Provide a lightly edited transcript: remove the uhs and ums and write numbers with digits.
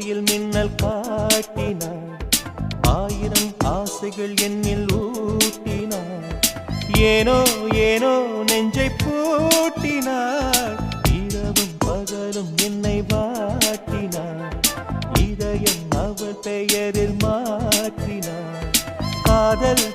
போர்வையில் மின்னல் காட்டினாள், ஆயிரம் ஆசைகள் என்னில் ஊட்டினாள். ஏனோ ஏனோ நெஞ்சை பூட்டினாள், இரவும் பகலும் என்னை வாட்டினாள். இதயம் அவள் பெயரில் மாற்றினாள். காதல்